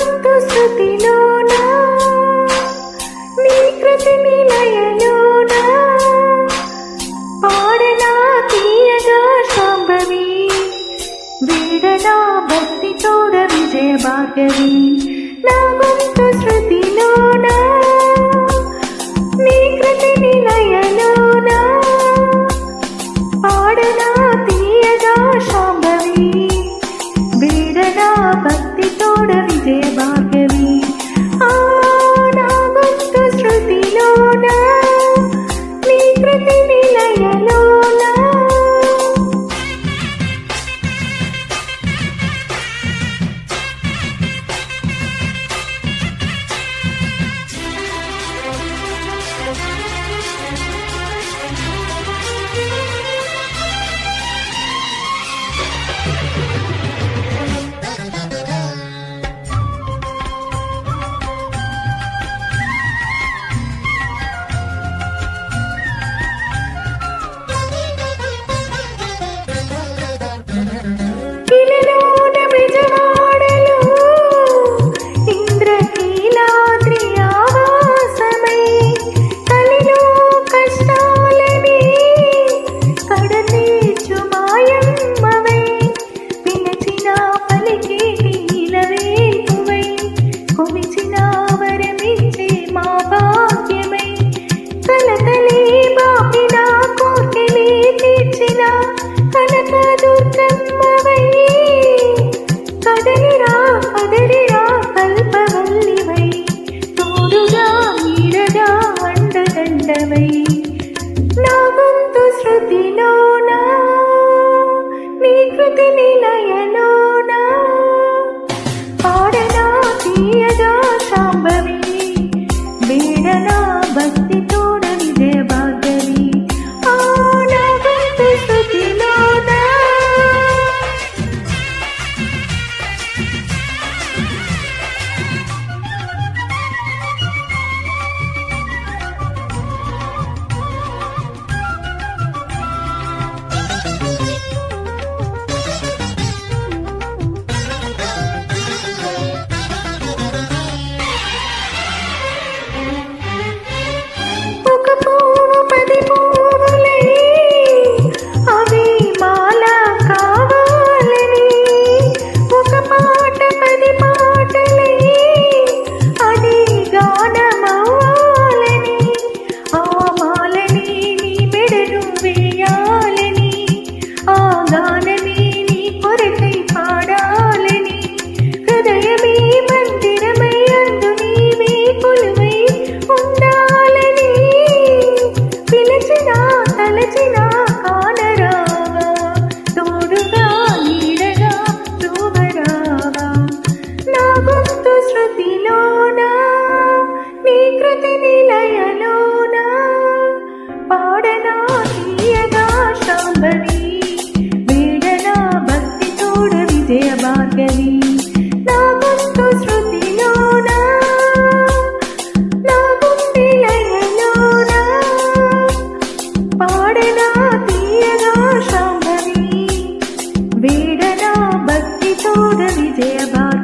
గొంతు శృతిలోన నీ కృతి నిలయలోన పాడనా తీయగా శాంభవి వీడనా భక్తి తోడ విజయ భార్గవి నా గొంతు శృతిలోన నీ కృతి నిలయలోన పాడనా తీయగా శాంభవి వీడనా భక్తి తోడ విజయ భార్గవి నా గొంతు శృతిలోన నీ కృతి నిలయలోన నా గొంతు శృతిలోన నీ కృతి నిలయలోన పాడనా తీయగా శాంభవి వీడనా భక్తి తోడ విజయ భార్గవి నా గొంతు శృతిలోన పాడనా తీయగా శాంభవి వీడనా భక్తి తోడ విజయ భార్గవి నా గొంతు శృతిలోన నా గుండె లయలోన పాడనా తీయగా శాంభవి వీడనా భక్తి తోడ విజయ భార్గవి